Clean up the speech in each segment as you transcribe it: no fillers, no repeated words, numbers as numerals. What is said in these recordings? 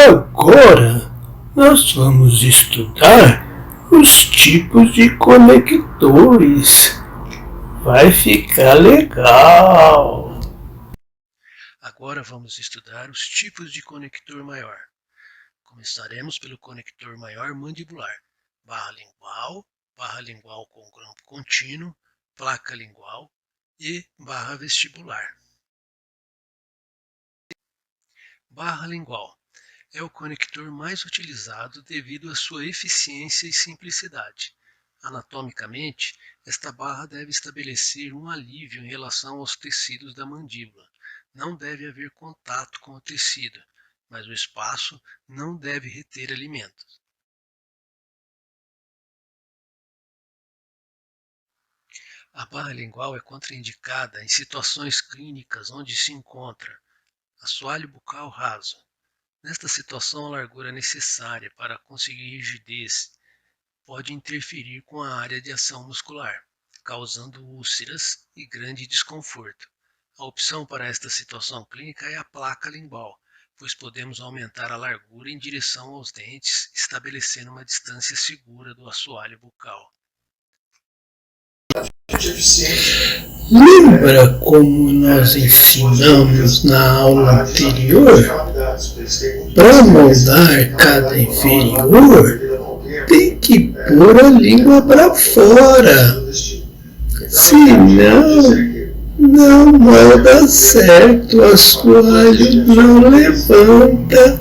Agora nós vamos estudar os tipos de conectores. Vai ficar legal! Agora vamos estudar os tipos de conector maior. Começaremos pelo conector maior mandibular, barra lingual com grampo contínuo, placa lingual e barra vestibular. Barra lingual é o conector mais utilizado devido à sua eficiência e simplicidade. Anatomicamente, esta barra deve estabelecer um alívio em relação aos tecidos da mandíbula. Não deve haver contato com o tecido, mas o espaço não deve reter alimentos. A barra lingual é contraindicada em situações clínicas onde se encontra assoalho bucal raso. Nesta situação, a largura necessária para conseguir rigidez pode interferir com a área de ação muscular, causando úlceras e grande desconforto. A opção para esta situação clínica é a placa lingual, pois podemos aumentar a largura em direção aos dentes, estabelecendo uma distância segura do assoalho bucal. Lembra como nós ensinamos na aula anterior? Para moldar cada inferior, tem que pôr a língua para fora. Senão, não vai dar certo, o assoalho não levanta.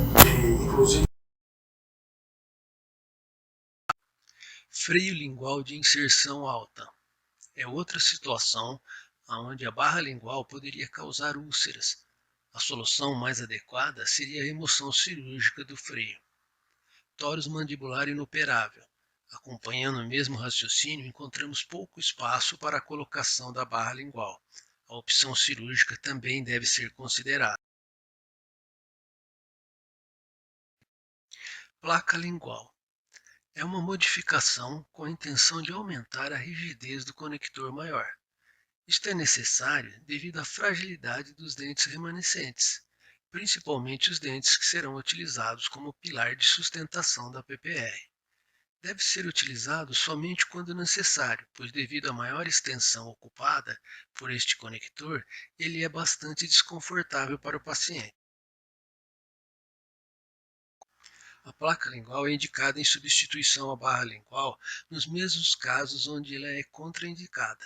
Freio lingual de inserção alta é outra situação onde a barra lingual poderia causar úlceras. A solução mais adequada seria a remoção cirúrgica do freio. Tórax mandibular inoperável. Acompanhando o mesmo raciocínio, encontramos pouco espaço para a colocação da barra lingual. A opção cirúrgica também deve ser considerada. Placa lingual é uma modificação com a intenção de aumentar a rigidez do conector maior. Isto é necessário devido à fragilidade dos dentes remanescentes, principalmente os dentes que serão utilizados como pilar de sustentação da PPR. Deve ser utilizado somente quando necessário, pois devido à maior extensão ocupada por este conector, ele é bastante desconfortável para o paciente. A placa lingual é indicada em substituição à barra lingual nos mesmos casos onde ela é contraindicada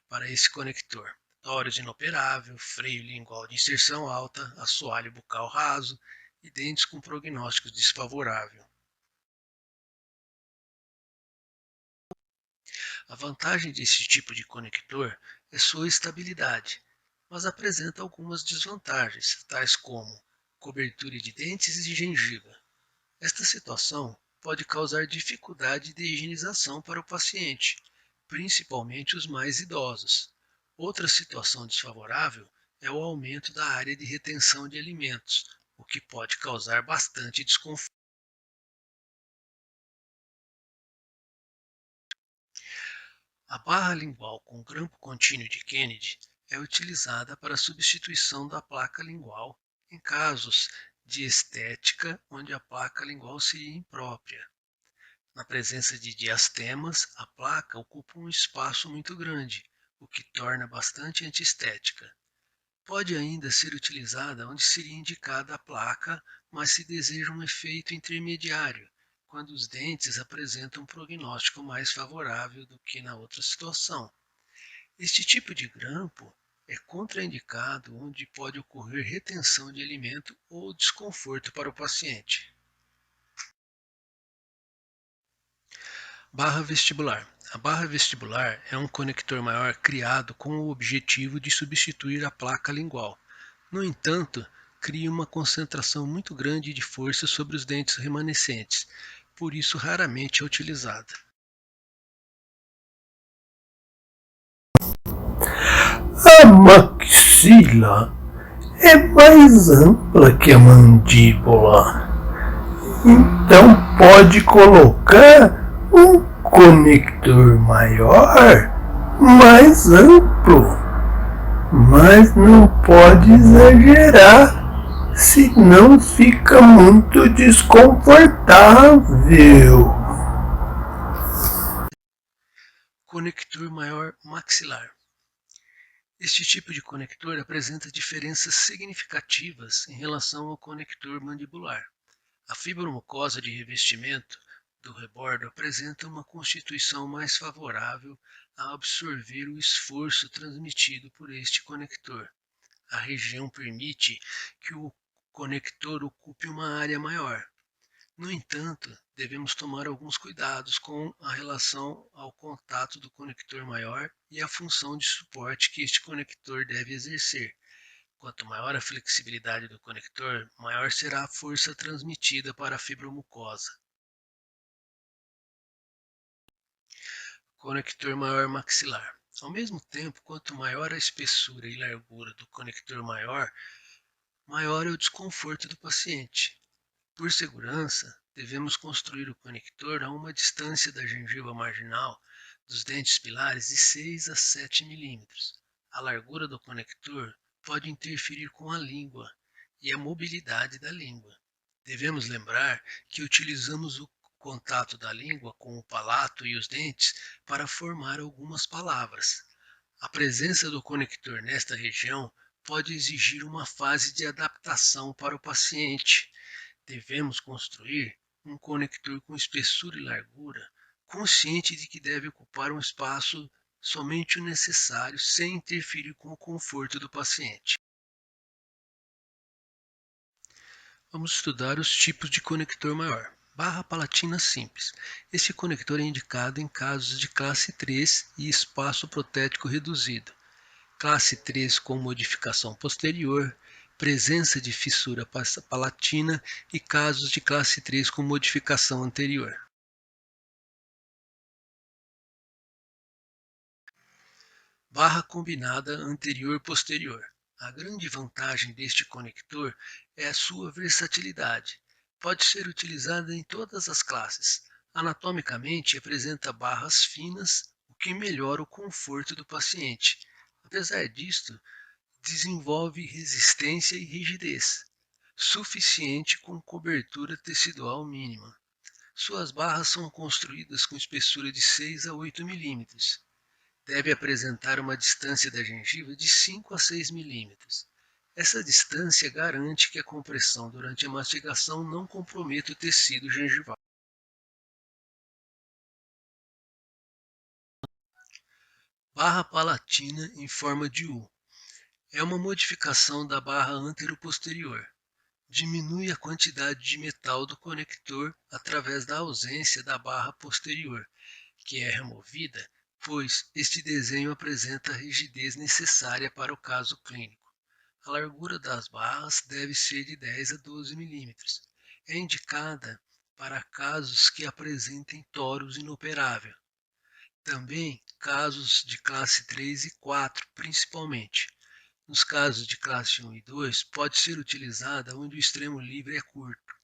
para esse conector. Tórax inoperável, freio lingual de inserção alta, assoalho bucal raso e dentes com prognóstico desfavorável. A vantagem desse tipo de conector é sua estabilidade, mas apresenta algumas desvantagens, tais como cobertura de dentes e gengiva. Esta situação pode causar dificuldade de higienização para o paciente, principalmente os mais idosos. Outra situação desfavorável é o aumento da área de retenção de alimentos, o que pode causar bastante desconforto. A barra lingual com grampo contínuo de Kennedy é utilizada para a substituição da placa lingual em casos de estética onde a placa lingual seria imprópria. Na presença de diastemas, a placa ocupa um espaço muito grande, o que torna bastante antiestética. Pode ainda ser utilizada onde seria indicada a placa, mas se deseja um efeito intermediário, quando os dentes apresentam um prognóstico mais favorável do que na outra situação. Este tipo de grampo é contraindicado onde pode ocorrer retenção de alimento ou desconforto para o paciente. Barra vestibular. A barra vestibular é um conector maior criado com o objetivo de substituir a placa lingual. No entanto, cria uma concentração muito grande de força sobre os dentes remanescentes, por isso raramente é utilizada. A maxila é mais ampla que a mandíbula, então pode colocar um conector maior, mais amplo, mas não pode exagerar, senão fica muito desconfortável. Conector maior maxilar. Este tipo de conector apresenta diferenças significativas em relação ao conector mandibular. A fibromucosa de revestimento do rebordo apresenta uma constituição mais favorável a absorver o esforço transmitido por este conector. A região permite que o conector ocupe uma área maior. No entanto, devemos tomar alguns cuidados com a relação ao contato do conector maior e a função de suporte que este conector deve exercer. Quanto maior a flexibilidade do conector, maior será a força transmitida para a fibromucosa. Conector maior maxilar. Ao mesmo tempo, quanto maior a espessura e largura do conector maior é o desconforto do paciente. Por segurança, devemos construir o conector a uma distância da gengiva marginal dos dentes pilares de 6 a 7 mm. A largura do conector pode interferir com a língua e a mobilidade da língua. Devemos lembrar que utilizamos o contato da língua com o palato e os dentes para formar algumas palavras. A presença do conector nesta região pode exigir uma fase de adaptação para o paciente. Devemos construir um conector com espessura e largura, consciente de que deve ocupar um espaço somente o necessário, sem interferir com o conforto do paciente. Vamos estudar os tipos de conector maior. Barra palatina simples. Este conector é indicado em casos de classe 3 e espaço protético reduzido. Classe 3 com modificação posterior, presença de fissura palatina e casos de classe 3 com modificação anterior. Barra combinada anterior-posterior. A grande vantagem deste conector é a sua versatilidade. Pode ser utilizada em todas as classes. Anatomicamente, apresenta barras finas, o que melhora o conforto do paciente. Apesar disto, desenvolve resistência e rigidez, suficiente com cobertura tecidual mínima. Suas barras são construídas com espessura de 6 a 8 mm. Deve apresentar uma distância da gengiva de 5 a 6 mm. Essa distância garante que a compressão durante a mastigação não comprometa o tecido gengival. Barra palatina em forma de U. É uma modificação da barra anteroposterior. Diminui a quantidade de metal do conector através da ausência da barra posterior, que é removida, pois este desenho apresenta a rigidez necessária para o caso clínico. A largura das barras deve ser de 10 a 12 mm. É indicada para casos que apresentem toros inoperável. Também casos de classe 3 e 4, principalmente. Nos casos de classe 1 e 2, pode ser utilizada onde o extremo livre é curto,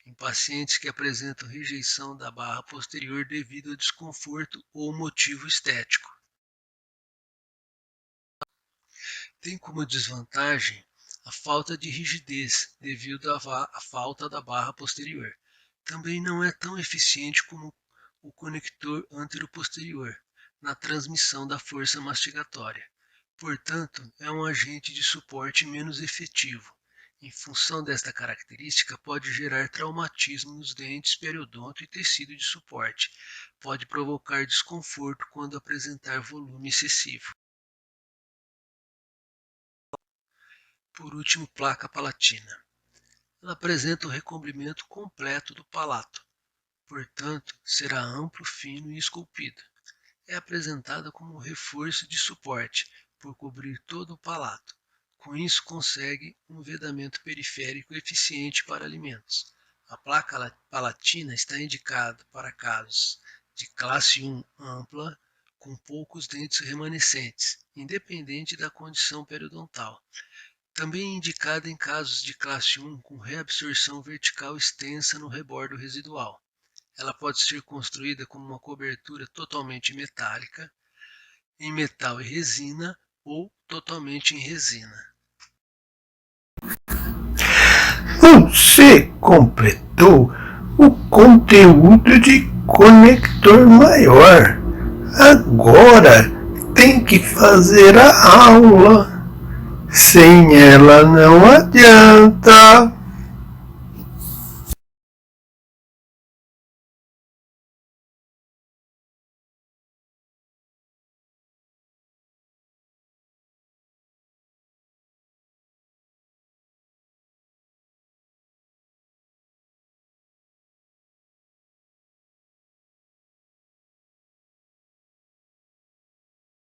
em pacientes que apresentam rejeição da barra posterior devido a desconforto ou motivo estético. Tem como desvantagem a falta de rigidez devido à falta da barra posterior. Também não é tão eficiente como o conector anteroposterior na transmissão da força mastigatória. Portanto, é um agente de suporte menos efetivo. Em função desta característica, pode gerar traumatismo nos dentes, periodonto e tecido de suporte. Pode provocar desconforto quando apresentar volume excessivo. Por último, placa palatina. Ela apresenta o recobrimento completo do palato, portanto, será amplo, fino e esculpido. É apresentada como um reforço de suporte, por cobrir todo o palato. Com isso, consegue um vedamento periférico eficiente para alimentos. A placa palatina está indicada para casos de classe 1 ampla, com poucos dentes remanescentes, independente da condição periodontal. Também é indicada em casos de classe 1 com reabsorção vertical extensa no rebordo residual. Ela pode ser construída como uma cobertura totalmente metálica, em metal e resina, ou totalmente em resina. Você completou o conteúdo de conector maior. Agora tem que fazer a aula. Sem ela não adianta.